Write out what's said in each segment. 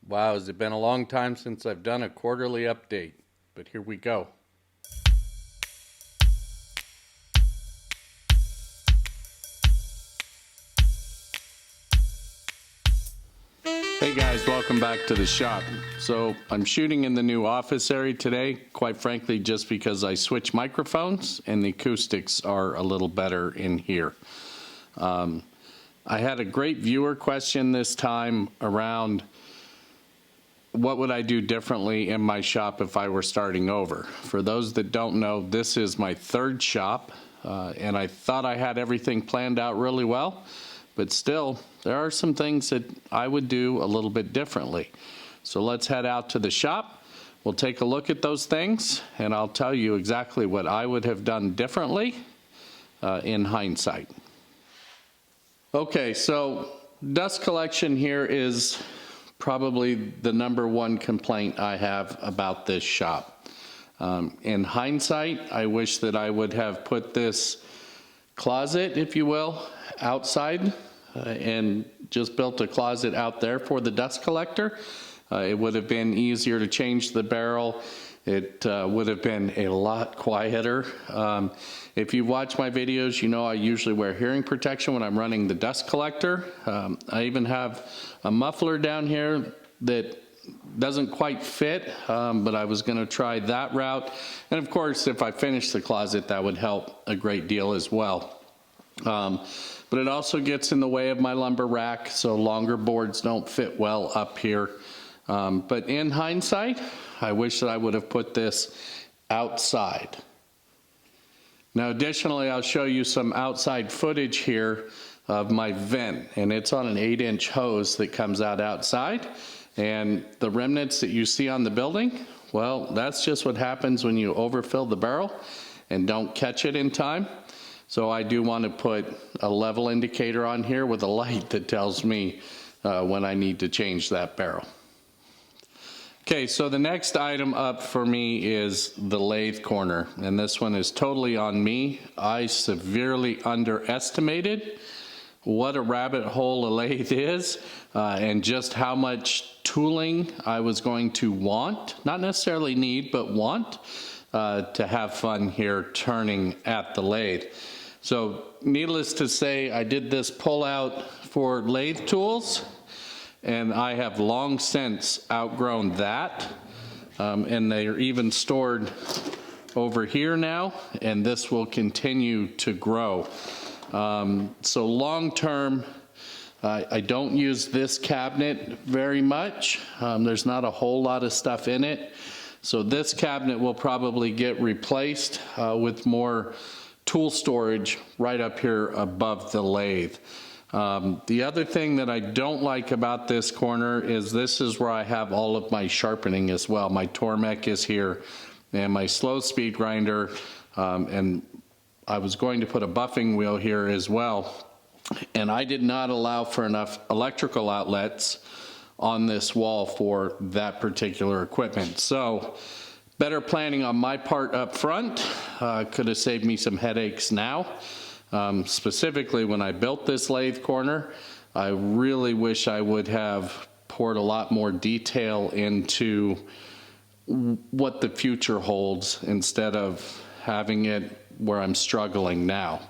Wow, has it been a long time since I've done a quarterly update, but here we go. Hey guys, welcome back to the shop. So I'm shooting in the new office area today, quite frankly, just because I switched microphones and the acoustics are a little better in here. I had a great viewer question this time around what would I do differently in my shop if I were starting over. For those that don't know, this is my third shop, and I thought I had everything planned out really well, but still, there are some things that I would do a little bit differently. So let's head out to the shop. We'll take a look at those things, and I'll tell you exactly what I would have done differently in hindsight. Okay, so dust collection here is probably the #1 complaint I have about this shop. In hindsight, I wish that I would have put this closet, if you will, outside and just built a closet out there for the dust collector. It would have been easier to change the barrel. It would have been a lot quieter. If you watch my videos, you know I usually wear hearing protection when I'm running the dust collector. I even have a muffler down here that doesn't quite fit, but I was going to try that route. And of course, if I finish the closet, that would help a great deal as well. But it also gets in the way of my lumber rack, so longer boards don't fit well up here. But in hindsight, I wish that I would have put this outside. Now additionally, I'll show you some outside footage here of my vent, and it's on an 8-inch hose that comes out outside. And the remnants that you see on the building, well, that's just what happens when you overfill the barrel and don't catch it in time. So I do want to put a level indicator on here with a light that tells me when I need to change that barrel. Okay, so the next item up for me is the lathe corner, and this one is totally on me. I severely underestimated what a rabbit hole a lathe is and just how much tooling I was going to want, not necessarily need, but want to have fun here turning at the lathe. So needless to say, I did this pull out for lathe tools, and I have long since outgrown that, and they are even stored over here now, and this will continue to grow. So long term, I don't use this cabinet very much. There's not a whole lot of stuff in it. So this cabinet will probably get replaced with more tool storage right up here above the lathe. The other thing that I don't like about this corner is this is where I have all of my sharpening as well. My Tormek is here and my slow speed grinder, and I was going to put a buffing wheel here as well. And I did not allow for enough electrical outlets on this wall for that particular equipment. So better planning on my part up front could have saved me some headaches now. Specifically when I built this lathe corner, I really wish I would have poured a lot more detail into what the future holds instead of having it where I'm struggling now.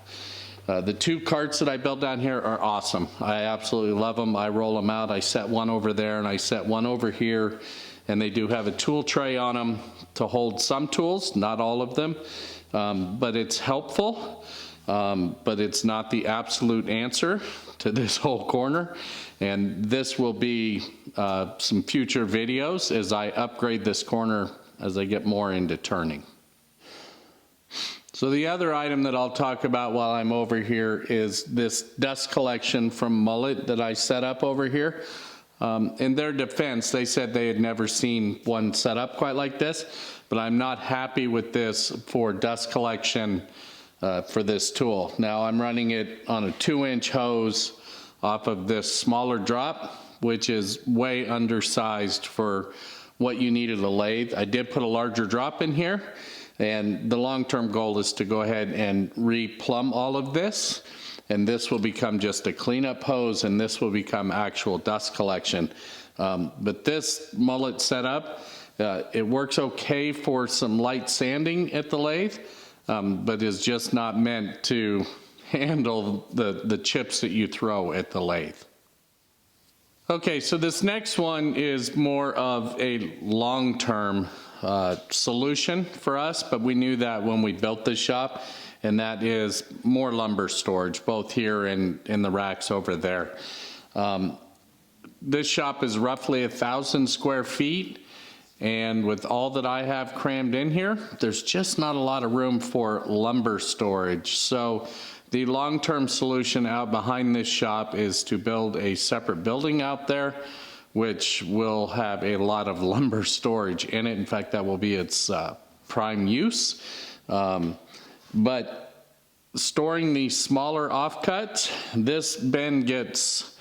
The 2 carts that I built down here are awesome. I absolutely love them. I roll them out. I set one over there and I set one over here, and they do have a tool tray on them to hold some tools, not all of them, but it's helpful. But it's not the absolute answer to this whole corner, and this will be some future videos as I upgrade this corner as I get more into turning. So the other item that I'll talk about while I'm over here is this dust collection from Mullet that I set up over here. In their defense, they said they had never seen one set up quite like this, but I'm not happy with this for dust collection for this tool. Now I'm running it on a 2-inch hose off of this smaller drop, which is way undersized for what you need at a lathe. I did put a larger drop in here, and the long-term goal is to go ahead and re-plumb all of this, and this will become just a cleanup hose, and this will become actual dust collection. But this mullet setup, it works okay for some light sanding at the lathe, but is just not meant to handle the chips that you throw at the lathe. Okay, so this next one is more of a long-term solution for us, but we knew that when we built this shop, and that is more lumber storage, both here and in the racks over there. This shop is roughly 1,000 square feet, and with all that I have crammed in here, there's just not a lot of room for lumber storage. So the long-term solution out behind this shop is to build a separate building out there, which will have a lot of lumber storage in it. In fact, that will be its prime use. But storing these smaller offcuts, this bin gets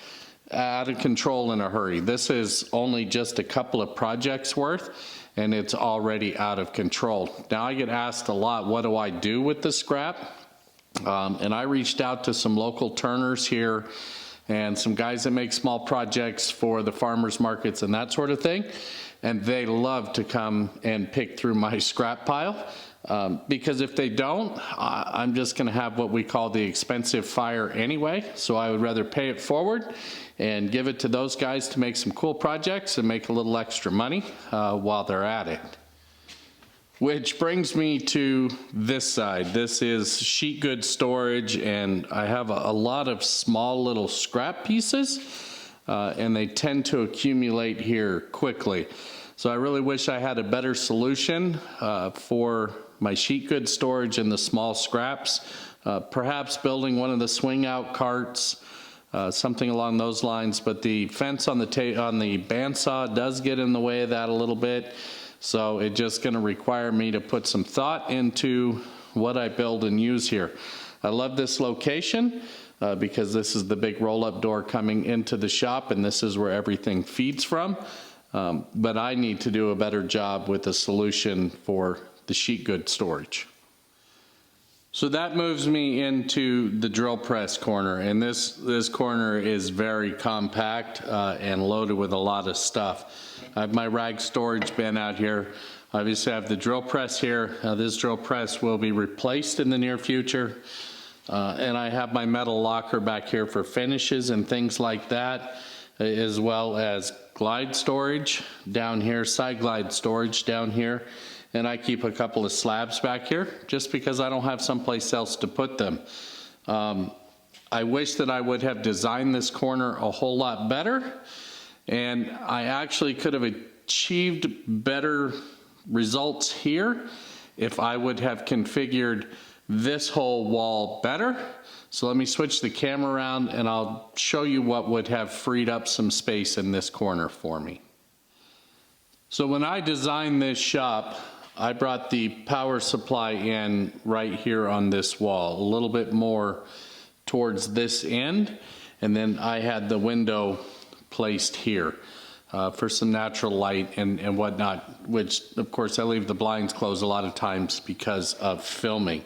out of control in a hurry. This is only just a couple of projects worth, and it's already out of control. Now I get asked a lot, what do I do with the scrap? And I reached out to some local turners here and some guys that make small projects for the farmers markets and that sort of thing. And they love to come and pick through my scrap pile. Because if they don't, I'm just gonna have what we call the expensive fire anyway. So I would rather pay it forward and give it to those guys to make some cool projects and make a little extra money while they're at it. Which brings me to this side. This is sheet goods storage, and I have a lot of small little scrap pieces, and they tend to accumulate here quickly. So I really wish I had a better solution for my sheet goods storage and the small scraps. Perhaps building one of the swing out carts, something along those lines, but the fence on the bandsaw does get in the way of that a little bit. So it's just gonna require me to put some thought into what I build and use here. I love this location because this is the big roll-up door coming into the shop, and this is where everything feeds from. But I need to do a better job with a solution for the sheet good storage. So that moves me into the drill press corner, and this corner is very compact and loaded with a lot of stuff. I have my rag storage bin out here. Obviously I have the drill press here. This drill press will be replaced in the near future. And I have my metal locker back here for finishes and things like that, as well as glide storage down here, side glide storage down here. And I keep a couple of slabs back here just because I don't have someplace else to put them. I wish that I would have designed this corner a whole lot better, and I actually could have achieved better results here if I would have configured this whole wall better. So let me switch the camera around and I'll show you what would have freed up some space in this corner for me. So when I designed this shop, I brought the power supply in right here on this wall, a little bit more towards this end, and then I had the window placed here for some natural light and whatnot, which of course I leave the blinds closed a lot of times because of filming.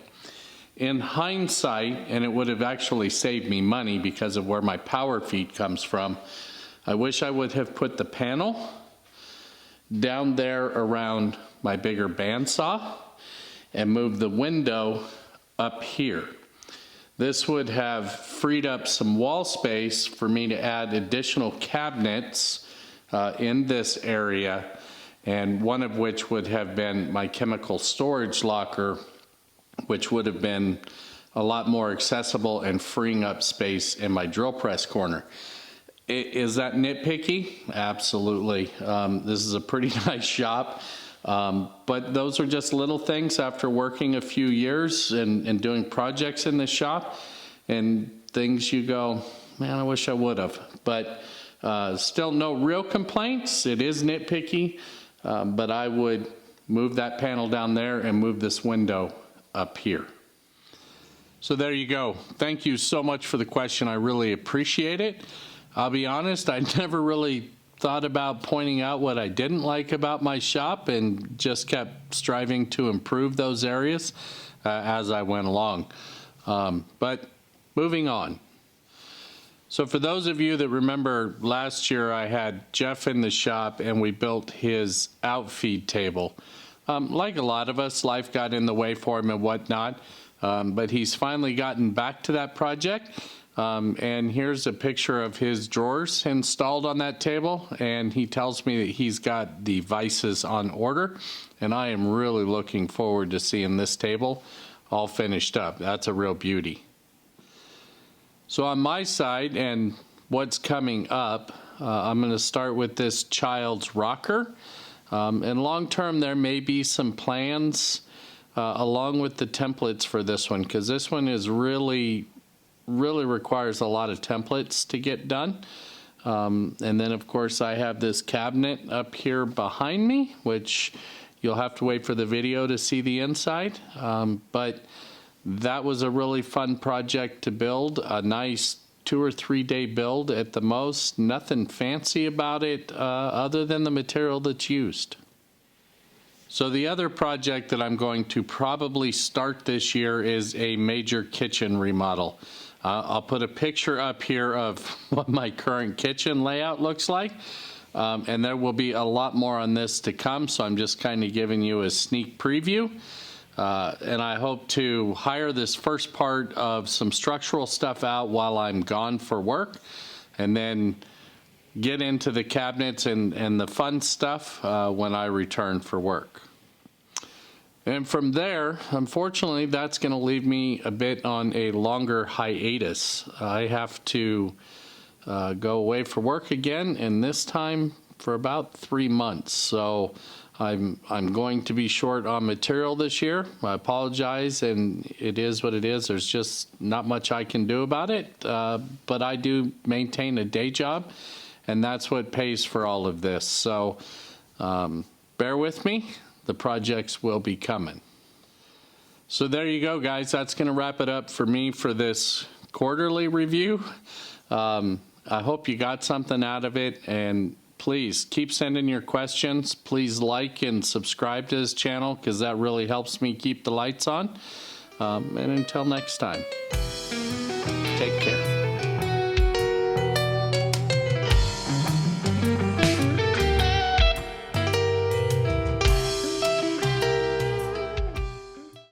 In hindsight, and it would have actually saved me money because of where my power feed comes from, I wish I would have put the panel down there around my bigger bandsaw and moved the window up here. This would have freed up some wall space for me to add additional cabinets in this area, and one of which would have been my chemical storage locker, which would have been a lot more accessible and freeing up space in my drill press corner. Is that nitpicky? Absolutely. This is a pretty nice shop. But those are just little things after working a few years and doing projects in this shop, and things you go, man, I wish I would have. But still no real complaints. It is nitpicky, but I would move that panel down there and move this window up here. So there you go. Thank you so much for the question. I really appreciate it. I'll be honest, I never really thought about pointing out what I didn't like about my shop, and just kept striving to improve those areas as I went along. But moving on. So for those of you that remember last year, I had Jeff in the shop and we built his outfeed table. Like a lot of us, life got in the way for him and whatnot, but he's finally gotten back to that project. And here's a picture of his drawers installed on that table, and he tells me that he's got the vices on order, and I am really looking forward to seeing this table all finished up. That's a real beauty. So on my side and what's coming up, I'm going to start with this child's rocker. And long term there may be some plans along with the templates for this one, because this one is really requires a lot of templates to get done. And then of course I have this cabinet up here behind me, which you'll have to wait for the video to see the inside. But that was a really fun project to build, a nice 2 or 3 day build at the most. Nothing fancy about it other than the material that's used. So the other project that I'm going to probably start this year is a major kitchen remodel. I'll put a picture up here of what my current kitchen layout looks like. And there will be a lot more on this to come, so I'm just kind of giving you a sneak preview. And I hope to hire this first part of some structural stuff out while I'm gone for work, and then get into the cabinets and the fun stuff when I return for work. And from there, unfortunately, that's going to leave me a bit on a longer hiatus. I have to go away for work again, and this time for about 3 months. So I'm going to be short on material this year. I apologize, and it is what it is. There's just not much I can do about it, but I do maintain a day job, and that's what pays for all of this. So bear with me. The projects will be coming. So there you go, guys. That's going to wrap it up for me for this quarterly review. I hope you got something out of it, and please keep sending your questions. Please like and subscribe to this channel, because that really helps me keep the lights on. And until next time, take care.